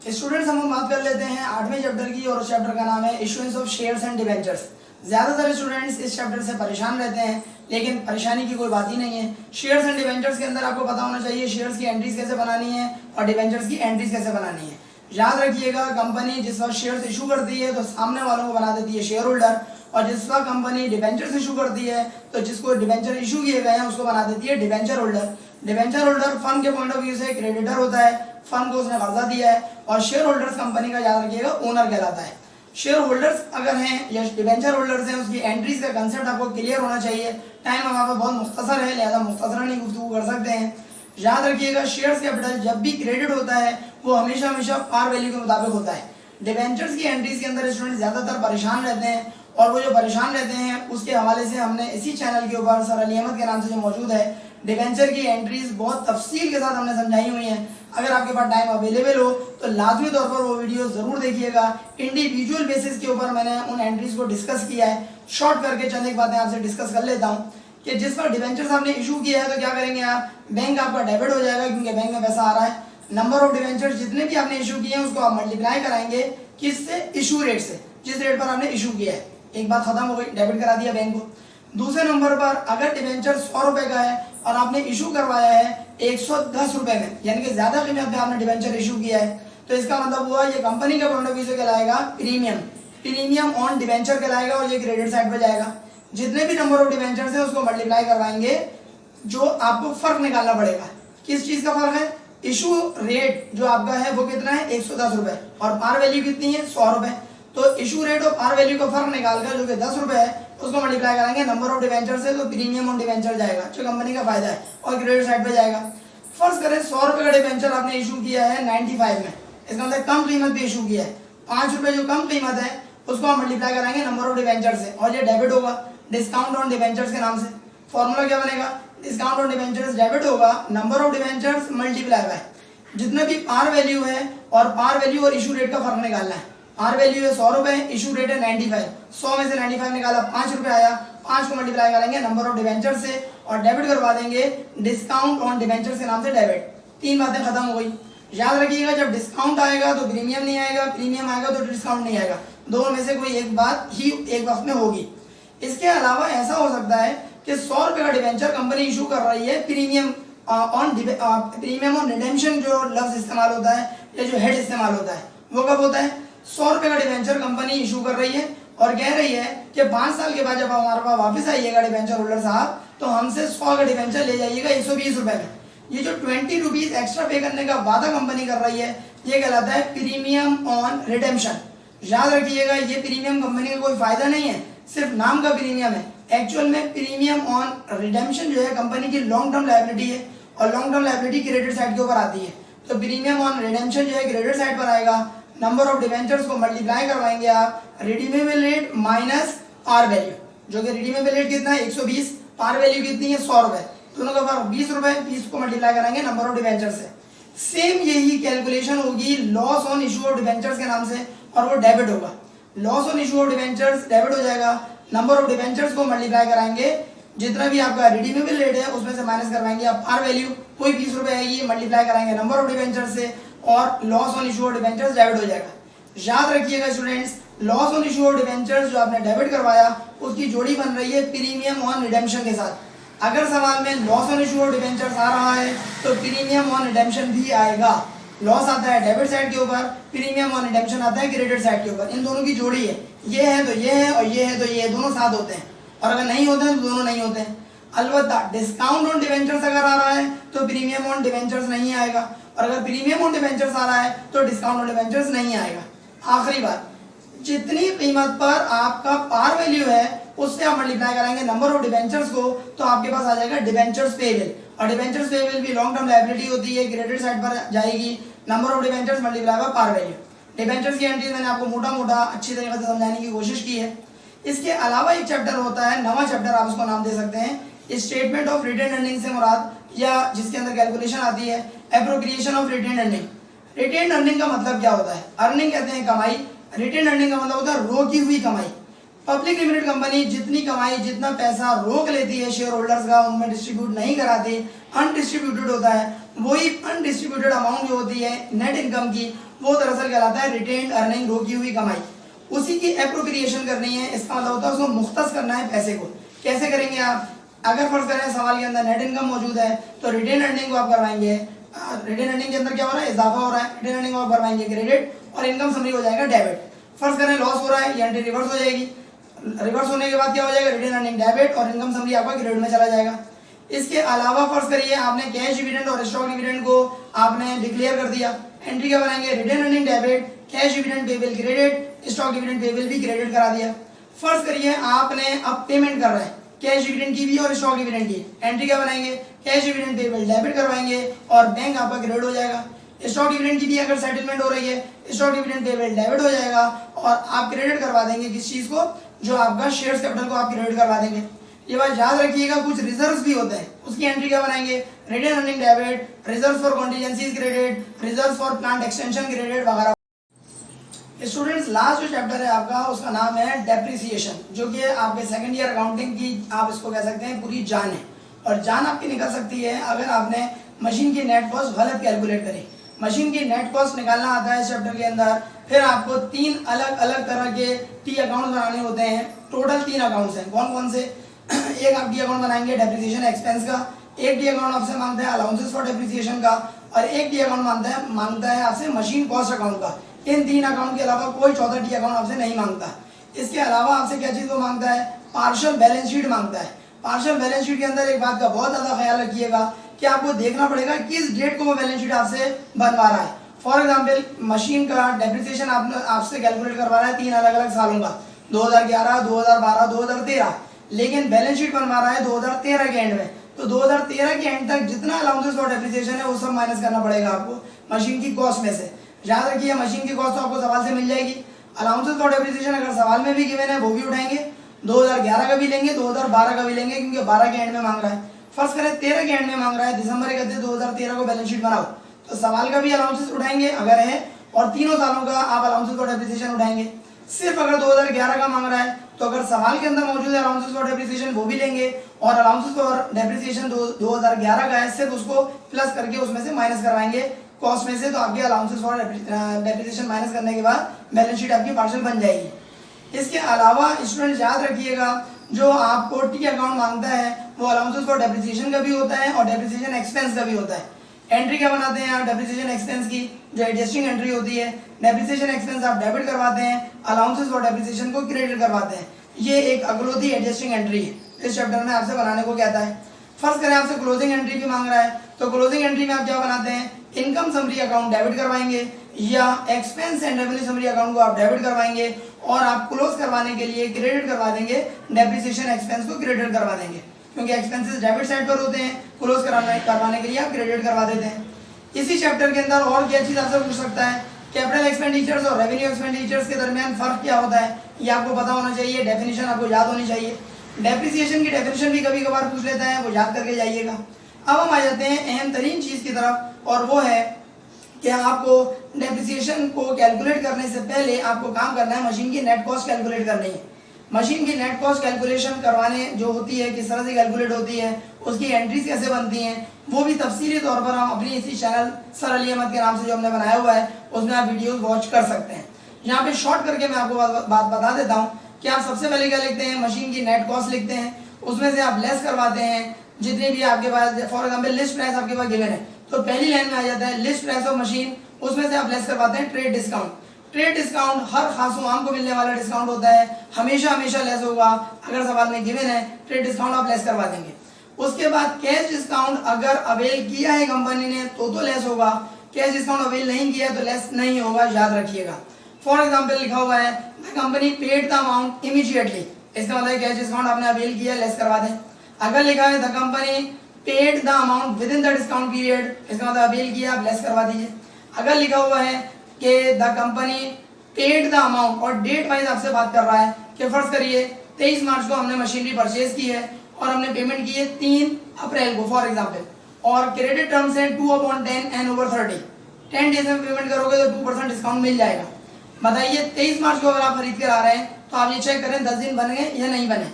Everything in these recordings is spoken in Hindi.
स्टूडेंट्स हम बात कर लेते हैं 8वें चैप्टर की और उस चैप्टर का नाम है issuance of shares and debentures. ज्यादातर स्टूडेंट्स इस चैप्टर से परेशान रहते हैं, लेकिन परेशानी की कोई बात ही नहीं है। शेयर्स एंड डिबेंचर्स के अंदर आपको पता होना चाहिए शेयर्स की एंट्रीज कैसे बनानी है और डिबेंचर्स की एंट्रीज कैसे बनानी है। याद रखिएगा, कंपनी जिस वक्त शेयर्स इशू करती है तो सामने वालों को बना देती है शेयर होल्डर, और जिस वक्त कंपनी डिबेंचर्स इशू करती है तो जिसको डिबेंचर इशू किए गए हैं उसको बना देती है debenture holder. Debenture holder firm के पॉइंट ऑफ व्यू से क्रेडिटर होता है, फर्म को उसने कर्जा दिया है, और शेयर होल्डर्स कंपनी का याद रखिएगा ओनर कहलाता है। शेयर होल्डर्स अगर हैं या डिबेंचर होल्डर्स हैं, उसकी एंट्रीज का कंसेप्ट आपको क्लियर होना चाहिए। टाइम हमारे पास बहुत मुख्तसर है, लिहाजा मुख्तसरन गुफ्तगू कर सकते हैं। याद रखिएगा, शेयर्स कैपिटल जब भी क्रेडिट होता है वो हमेशा हमेशा पार वैल्यू के मुताबिक होता है। डिबेंचर्स की एंट्रीज के अंदर स्टूडेंट ज्यादातर परेशान रहते हैं, और वो जो परेशान रहते हैं उसके हवाले से हमने इसी चैनल के ऊपर सर अली अहमद के नाम से जो मौजूद है, डिबेंचर की एंट्रीज बहुत तफसील के साथ हमने समझाई हुई हैं। अगर आपके पास टाइम अवेलेबल हो तो लाजमी तौर पर वो वीडियो जरूर देखिएगा। इंडिविजुअल बेसिस के ऊपर मैंने उन एंट्रीज को डिस्कस किया है। शॉर्ट करके चंद एक बातें आपसे डिस्कस कर लेता हूँ कि जिस पर डिबेंचर्स आपने इशू किया है तो क्या करेंगे आप, बैंक आपका डेबिट हो जाएगा क्योंकि बैंक में पैसा आ रहा है। नंबर ऑफ डिबेंचर्स जितने भी आपने इशू किए हैं उसको आप मल्टीप्लाई कराएंगे किससे, इशू रेट से, जिस रेट पर आपने इशू किया है। एक बात खत्म हो गई, डेबिट करा दिया बैंक को। दूसरे नंबर पर अगर डिबेंचर 100 रुपए का है और आपने इशू करवाया है 110 रुपए में, यानी कि ज्यादा कीमत पे आपने डिबेंचर इशू किया है, तो इसका मतलब हुआ ये कंपनी का पॉइंट ऑफ व्यू से कहलाएगा प्रीमियम, प्रीमियम ऑन डिबेंचर कहलाएगा, और ये क्रेडिट साइड पे जाएगा। जितने भी नंबर ऑफ डिबेंचर्स है उसको मल्टीप्लाई करवाएंगे। जो आपको फर्क निकालना पड़ेगा, किस चीज का फर्क है, इशू रेट जो आपका है वो कितना है 110 रुपए, और पार वैल्यू कितनी है 100 रुपए। तो इशू रेट और पार वैल्यू का फर्क निकालकर जो कि 10 रुपए है उसको मल्टीप्लाई करेंगे नंबर ऑफ डिबेंचर से, तो प्रीमियम ऑन डिबेंचर जाएगा जो कंपनी का फायदा है, और क्रेडिट साइड पे जाएगा। फर्ज करें 100 रुपए का डिबेंचर आपने इशू किया है 95 में, इसका मतलब कम कीमत पे इशू किया है। 5 रुपए जो कम कीमत है उसको हम मल्टीप्लाई करेंगे नंबर ऑफ डिबेंचर से, और ये डेबिट होगा डिस्काउंट ऑन डिबेंचर्स के नाम से। फॉर्मूला क्या बनेगा, डिस्काउंट ऑन डिबेंचर्स डेबिट होगा number of debentures multiply bye जितने भी पार वैल्यू है, और पार वैल्यू और इशू रेट का फर्क निकालना है। पार वैल्यू है 100 रुपए, इशू रेट है 95, 100 में से 95 निकाला 5 रुपए आया, 5 को मल्टीप्लाई करेंगे नंबर ऑफ डिबेंचर से और डेबिट करवा देंगे डिस्काउंट ऑन डिबेंचर के नाम से डेबिट। 3 बातें खत्म हो गई। याद रखिएगा, जब डिस्काउंट आएगा तो प्रीमियम नहीं आएगा, प्रीमियम आएगा तो डिस्काउंट नहीं आएगा, दोनों में से कोई एक बात ही एक वक्त में होगी। इसके अलावा ऐसा हो सकता है कि 100 रुपए का डिबेंचर कंपनी इशू कर रही है, प्रीमियम ऑन रिडेम्पशन जो लफ्ज इस्तेमाल होता है या जो हेड इस्तेमाल होता है वो कब होता है, 100 रुपए का डिबेंचर कंपनी इशू कर रही है और कह रही है कि 5 साल के बाद जब हमारे पास वापस आइएगा डिबेंचर होल्डर साहब, तो हमसे 100 का डिबेंचर ले जाइएगा 120 रुपए में। ये जो 20 रुपीज एक्स्ट्रा पे करने का वादा कंपनी कर रही है ये कहलाता है प्रीमियम ऑन रिडेम्पशन। याद रखिएगा, ये प्रीमियम कंपनी का कोई फायदा नहीं है, सिर्फ नाम का प्रीमियम है। एक्चुअल में प्रीमियम ऑन रिडेम्पशन जो है कंपनी की लॉन्ग टर्म लायबिलिटी है, और long term liability credit side के ऊपर आती है। तो प्रीमियम ऑन रिडेम्पशन जो है क्रेडिट साइड पर आएगा। नंबर ऑफ डिबेंचर्स को मल्टीप्लाई करवाएंगे आप redeemable rate minus par value, जो कि रिडीमेबल रेट कितना है 120, पार वैल्यू कितनी है 100 रुपए, दोनों का फर्क 20 रुपए, 20 को मल्टीप्लाई करेंगे नंबर ऑफ डिबेंचर से। सेम यही कैलकुलेशन होगी loss on issue of debentures के नाम से, और वो डेबिट होगा। Loss on issue of debentures debit हो जाएगा, नंबर ऑफ डिबेंचर्स को मल्टीप्लाई कराएंगे, जितना भी आपका रिडीमेबल रेट है उसमें से माइनस करवाएंगे आप पार वैल्यू, कोई 20 रुपए आएगी, मल्टीप्लाई कराएंगे नंबर ऑफ डिबेंचर से, और loss on issue of debentures debit हो जाएगा। याद रखिएगा students, loss on issue of debentures जो आपने डेबिट करवाया उसकी जोड़ी बन रही है प्रीमियम ऑन रिडेम्पशन के साथ। अगर सवाल में loss on issue of debentures आ रहा है तो प्रीमियम ऑन रिडेम्पशन भी आएगा। लॉस आता है डेबिट साइड के ऊपर, प्रीमियम ऑन रिडेम्पशन आता है क्रेडिट साइड के ऊपर। इन दोनों की जोड़ी है, ये है तो ये है और ये है तो ये, दोनों साथ होते हैं, और अगर नहीं होते हैं तो दोनों नहीं होते हैं। अलबत्ता डिस्काउंट ऑन डिबेंचर्स अगर आ रहा है तो प्रीमियम ऑन डिबेंचर्स नहीं आएगा, और अगर प्रीमियम ऑन डिबेंचर्स आ रहा है तो डिस्काउंट ऑन डिबेंचर्स नहीं आएगा। आखिरी बात, जितनी कीमत पर आपका पार वैल्यू है उससे आप मल्टीप्लाई करेंगे नंबर ऑफ डिबेंचर्स को, तो आपके पास आ जाएगा डिबेंचर्स पेबल, और डिबेंचर्स पेबल भी लॉन्ग टर्म लायबिलिटी होती है, क्रेडिट साइड पर जाएगी, number of debentures multiply by par value. Debentures की एंट्रीज मैंने आपको मोटा मोटा अच्छी तरीके से समझाने की कोशिश की है। इसके अलावा एक चैप्टर होता है, नवा चैप्टर आप उसको नाम दे सकते हैं, स्टेटमेंट ऑफ रिटेन अर्निंग से मुराद, या जिसके अंदर कैलकुलेशन आती है appropriation of retained earning. Retained earning का मतलब क्या होता है, अर्निंग कहते हैं कमाई, रिटेन अर्निंग का मतलब होता है रोकी हुई कमाई। पब्लिक लिमिटेड कंपनी जितनी कमाई, जितना पैसा रोक लेती है शेयर होल्डर्स का, उनमें डिस्ट्रीब्यूट नहीं कराती, अनडिस्ट्रीब्यूटेड होता है, वही अनडिस्ट्रीब्यूटेड अमाउंट जो होती है नेट इनकम की, वो दरअसल कहलाता है रिटेन्ड अर्निंग, रोकी हुई कमाई। उसी की एप्रोप्रिएशन करनी है, इसका मतलब होता है उसको मुख्तस करना है पैसे को। कैसे करेंगे आप? अगर फर्ज करें सवाल के अंदर नेट इनकम मौजूद है तो रिटेन अर्निंग को आप करवाएंगे, रिटेन अर्निंग के अंदर क्या हो रहा है? इजाफा हो रहा है, रिटेन अर्निंग को आप करवाएंगे क्रेडिट और इनकम समरी हो जाएगा डेबिट। फर्ज करें लॉस हो रहा है, ये एंट्री रिवर्स हो जाएगी, रिवर्स होने के बाद क्या हो जाएगा? रिटेन अर्निंग डेबिट और इनकम समरी आपका क्रेडिट में चला जाएगा। इसके अलावा फर्ज करिए आपने कैश डिविडेंड और स्टॉक डिविडेंड को आपने डिक्लेयर कर दिया, एंट्री क्या बनाएंगे? Retain earning debit, cash dividend payable credit, stock dividend payable भी क्रेडिट करा दिया। फर्ज करिए आपने अब पेमेंट कर रहे हैं कैश डिविडेंड की भी और स्टॉक डिविडेंड की, एंट्री क्या बनाएंगे? कैश डिविडेंड पेबल डेबिट करवाएंगे और बैंक आपका क्रेडिट हो जाएगा। स्टॉक डिविडेंड की भी अगर सेटलमेंट हो रही है, स्टॉक डिविडेंड पेबल डेबिट हो जाएगा और आप क्रेडिट करवा देंगे किस चीज को? जो आपका शेयर कैपिटल को आप क्रेडिट करवा देंगे। ये बात याद रखिएगा, कुछ रिजर्व्स भी होते हैं, उसकी एंट्री क्या बनाएंगे? Retain earning debit, reserve for contingencies credit, reserve for plant extension credit वगैरह। स्टूडेंट्स लास्ट जो चैप्टर है आपका उसका नाम है डेप्रिसिएशन, जो कि आपके सेकंड ईयर अकाउंटिंग की आप इसको कह सकते हैं पूरी जान है। और जान आपकी निकल सकती है अगर आपने मशीन की नेट कॉस्ट गलत कैलकुलेट करी। मशीन की नेट कॉस्ट निकालना आता है इस चैप्टर के अंदर, फिर आपको 3 अलग अलग तरह के टी अकाउंट बनाने होते हैं। टोटल 3 अकाउंट्स हैं, कौन कौन से? एक आप टी अकाउंट बनाएंगे डेप्रिसिएशन एक्सपेंस का, एक टी अकाउंट आपसे मांगता है अलाउंसेस फॉर डेप्रिसिएशन का, और एक टी अकाउंट मांगता है आपसे मशीन कॉस्ट अकाउंट का। इन 3 अकाउंट के अलावा कोई चौथा टी अकाउंट आपसे नहीं मांगता। इसके अलावा आपसे क्या चीज को मांगता है? पार्शियल बैलेंस शीट मांगता है। पार्शियल बैलेंस शीट के अंदर एक बात का बहुत ज्यादा ख्याल रखिएगा कि आपको देखना पड़ेगा किस डेट को वो बैलेंस शीट आपसे बनवा रहा है। फॉर एग्जाम्पल मशीन का डेप्रिसिएशन आपसे कैलकुलेट करवा रहा है 3 अलग अलग सालों का, 2011, 2012, 2013, लेकिन बैलेंस शीट बनवा रहा है 2013 के एंड में। तो 2013 के एंड तक जितना अलाउंसेस और डेप्रिसिएशन है वो सब माइनस करना पड़ेगा आपको मशीन की कॉस्ट में से। याद रखिए मशीन की कॉस्ट तो आपको सवाल से मिल जाएगी। अलाउंसेस और डेप्रिसिएशन अगर सवाल में भी गिवन है वो भी उठाएंगे, 2011 का भी लेंगे, 2012 का भी लेंगे, क्योंकि 12 के एंड में मांग रहा है। फर्स्ट करें 13 के एंड में मांग रहा है, दिसंबर 31, 2013 को बैलेंस शीट बनाओ, तो सवाल का भी अलाउंसेस उठाएंगे अगर है, और तीनों सालों का आप अलाउंसेस और डेप्रिसिएशन उठाएंगे। सिर्फ अगर 2011 का मांग रहा है तो अगर सवाल के अंदर मौजूद है अलाउंसेस और डेप्रिसिएशन वो भी लेंगे, और अलाउंसेस और डेप्रिसिएशन 2011 का है सिर्फ उसको प्लस करके उसमें से माइनस करवाएंगे कॉस्ट में से, तो आपके अलाउंसेस और डेप्रिसिएशन माइनस करने के बाद बैलेंस शीट आपकी पार्शियल बन जाएगी। इसके अलावा स्टूडेंट याद रखिएगा जो आपको टी अकाउंट मांगता है वो अलाउंसेस और डेप्रिसिएशन का भी होता है और डेप्रिसिएशन एक्सपेंस का भी होता है। एंट्री क्या बनाते हैं आप डेप्रिसिएशन एक्सपेंस की, जो एडजस्टिंग एंट्री होती है। डेप्रिसिएशन एक्सपेंस आप डेबिट करवाते हैं, अलाउंसेस और डेप्रिसिएशन को क्रेडिट करवाते हैं। ये एक अगलोथी एडजस्टिंग एंट्री है, इस चैप्टर में आपसे बनाने को कहता है। फर्स्ट करें आपसे क्लोजिंग एंट्री भी मांग रहा है, तो क्लोजिंग एंट्री में आप क्या बनाते हैं? इनकम समरी अकाउंट डेबिट करवाएंगे या expense and revenue summary account को आप डेबिट करवाएंगे, और आप क्लोज करवाने के लिए क्रेडिट करवा देंगे, डेप्रिसिएशन एक्सपेंस को क्रेडिट करवा देंगे, क्योंकि एक्सपेंसेस डेबिट साइड पर होते हैं, क्लोज करवाने के लिए आप क्रेडिट करवा देते हैं। इसी चैप्टर के अंदर और क्या चीज आपसे पूछ सकता है? कैपिटल एक्सपेंडिचर्स और रेवेन्यू एक्सपेंडिचर्स के दरमियान फर्क क्या होता है, ये आपको पता होना चाहिए, डेफिनेशन आपको याद होनी चाहिए। डेप्रिसिएशन की डेफिनेशन भी कभी कभार पूछ लेता है, वो याद करके जाइएगा। अब हम आ जाते हैं अहम तरीन चीज की तरफ, और वो है कि आपको डेप्रिसिएशन को कैलकुलेट करने से पहले आपको काम करना है मशीन की नेट कॉस्ट कैलकुलेट करनी है। मशीन की नेट कॉस्ट कैलकुलेशन करवाने जो होती है, किस तरह से कैलकुलेट होती है, उसकी एंट्रीज कैसे बनती हैं, वो भी तफसीली तौर पर हम अपनी इसी चैनल सर अली अहमद के नाम से जो हमने बनाया हुआ है उसमें आप वीडियोस वॉच कर सकते हैं। यहाँ पे शॉर्ट करके मैं आपको बात बता देता हूँ कि आप सबसे पहले क्या लिखते हैं? मशीन की नेट कॉस्ट लिखते हैं, उसमें से आप लेस करवाते हैं जितनी भी आपके पास, फॉर एग्जाम्पल लिस्ट प्राइस आपके पास गिवन है तो पहली लाइन में आ जाता है लिस्ट प्राइस ऑफ मशीन, उसमें से आप लेस करवाते हैं ट्रेड डिस्काउंट। ट्रेड डिस्काउंट हर खासों आम को मिलने वाला डिस्काउंट होता है, हमेशा लेस होगा, अगर सवाल में गिवन है ट्रेड डिस्काउंट आप लेस करवा देंगे। उसके बाद कैश डिस्काउंट अगर अवेल किया है कंपनी ने तो लेस होगा, कैश डिस्काउंट अवेल नहीं किया तो लेस नहीं होगा, याद रखिएगा। फॉर एग्जाम्पल लिखा हुआ है the company paid the amount immediately, इसका मतलब कैश डिस्काउंट आपने अवेल किया लेस करवा दें। अगर लिखा है the company paid the amount with in the discount period, इसका मतलब अवेल किया आप लेस करवा दीजिए। अगर लिखा हुआ है कि the company paid the amount और डेट वाइज आपसे बात कर रहा है कि फर्ज करिए 23 मार्च को हमने मशीनरी परचेज की है और हमने पेमेंट की है 3 अप्रैल को फॉर एग्जांपल, और क्रेडिट टर्म्स हैं 2/10 एंड ओवर 30, 10 डेज में पेमेंट करोगे तो 2% डिस्काउंट मिल जाएगा। बताइए 23 मार्च को अगर आप खरीद कर आ रहे हैं तो तो आप ये चेक करें 10 दिन बन गए या नहीं बने।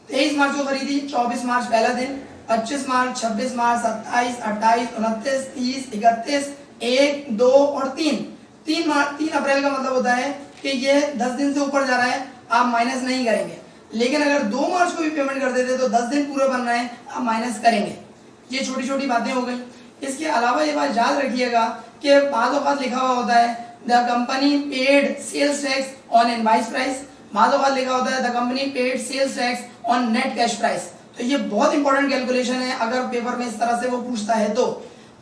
23 मार्च को खरीदी, 24 मार्च पहला दिन, 25 मार्च, 26 मार्च, 27, 28, 29, 30, 31, 1, 2 और 3 अप्रैल का मतलब होता है कि ये 10 दिन से ऊपर जा रहा है, आप माइनस नहीं करेंगे। लेकिन अगर 2 मार्च को भी पेमेंट कर देते तो 10 दिन पूरे बन रहे हैं, आप माइनस करेंगे। ये छोटी छोटी बातें हो गई। इसके अलावा ये बात याद रखिएगा कि बाद औक़ात लिखा हुआ होता है the company paid sales tax on invoice price, बाद औक़ात लिखा होता है the company paid sales tax on net cash price. तो ये बहुत इंपॉर्टेंट कैलकुलेशन है। अगर पेपर में इस तरह से वो पूछता है तो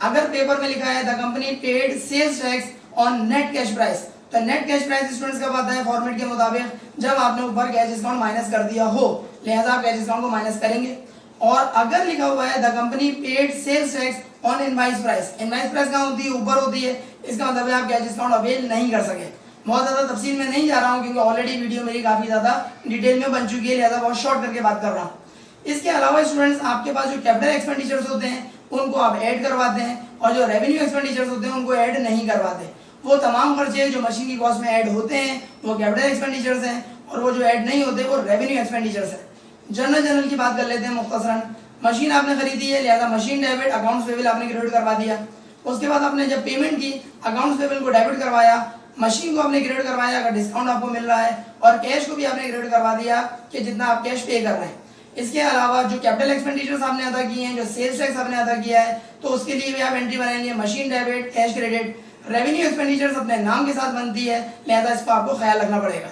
अगर पेपर में लिखा है the company paid sales tax on net cash price, तो नेट कैश प्राइस स्टूडेंट्स कब आता है फॉर्मेट के मुताबिक, जब आपने ऊपर कैश डिस्काउंट माइनस कर दिया हो, लिहाजा आप कैश डिस्काउंट को माइनस करेंगे। और अगर लिखा हुआ है the company paid sales tax on invoice price, invoice price कहाँ होती है, ऊपर होती है, इसका मतलब है आप कैश डिस्काउंट अवेल नहीं कर सके। बहुत ज्यादा तफसील में नहीं जा रहा हूँ क्योंकि ऑलरेडी वीडियो मेरी काफी ज्यादा डिटेल में बन चुकी है, लिहाजा बहुत शॉर्ट करके बात कर रहा हूँ। इसके अलावा स्टूडेंट्स आपके पास जो कैपिटल एक्सपेंडिचर्स होते हैं उनको आप ऐड करवाते हैं और जो रेवेन्यू एक्सपेंडिचर्स होते हैं उनको ऐड नहीं करवाते। वो तमाम खर्चे जो मशीन की कॉस्ट में ऐड होते हैं वो कैपिटल एक्सपेंडिचर्स हैं और वो जो ऐड नहीं होते वो रेवेन्यू एक्सपेंडिचर्स हैं। जनरल की बात कर लेते हैं मुख्तसरन। मशीन आपने खरीदी है, लिहाजा मशीन डेबिट, अकाउंट्स पेबल आपने क्रेडिट करवा दिया। उसके बाद आपने जब पेमेंट की, अकाउंट्स पेबल को डेबिट करवाया, मशीन को आपने क्रेडिट करवाया अगर डिस्काउंट आपको मिल रहा है, और कैश को भी आपने क्रेडिट करवा दिया कि जितना आप कैश पे कर रहे हैं। इसके अलावा जो कैपिटल एक्सपेंडिचर्स आपने अदा किए हैं, जो सेल्स टैक्स आपने अदा किया है, तो उसके लिए भी आप एंट्री बनाएंगे machine debit, cash credit. Revenue expenditures अपने नाम के साथ बनती है, लिहाजा इसको आपको ख्याल रखना पड़ेगा।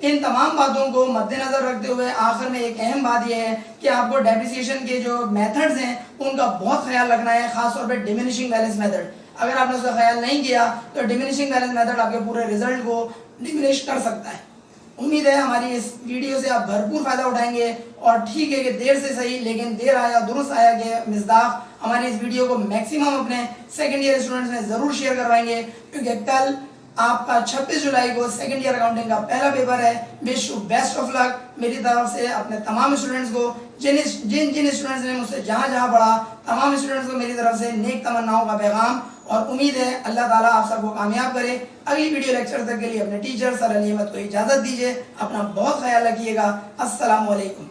इन तमाम बातों को मद्देनजर रखते हुए आखिर में एक अहम बात यह है कि आपको डेप्रिसिएशन के जो मेथड्स हैं उनका बहुत ख्याल रखना है, खासतौर पर डिमिनिशिंग बैलेंस मेथड। अगर आपने उसका ख्याल नहीं किया तो डिमिनिशिंग बैलेंस मेथड आपके पूरे रिजल्ट को डिमिनिश कर सकता है। उम्मीद है हमारी इस वीडियो से आप भरपूर फायदा उठाएंगे, और ठीक है कि देर से सही लेकिन देर आया दुरुस्त आया के मिसदाक हमारे इस वीडियो को मैक्सिमम अपने सेकंड ईयर स्टूडेंट्स में जरूर शेयर करवाएंगे, क्योंकि कल आपका 26 जुलाई को सेकंड ईयर अकाउंटिंग का पहला पेपर है। Wish you best of luck मेरी तरफ से अपने तमाम स्टूडेंट्स को। जिन स्टूडेंट्स ने मुझसे जहां पढ़ा तमाम स्टूडेंट्स को मेरी तरफ से नेक तमन्नाओं का पैगाम, और उम्मीद है अल्लाह ताला आप सबको कामयाब करे। अगली वीडियो लेक्चर तक के लिए अपने टीचर सर अली अहमद को इजाजत दीजिए। अपना बहुत ख्याल रखिएगा। अस्सलाम वालेकुम।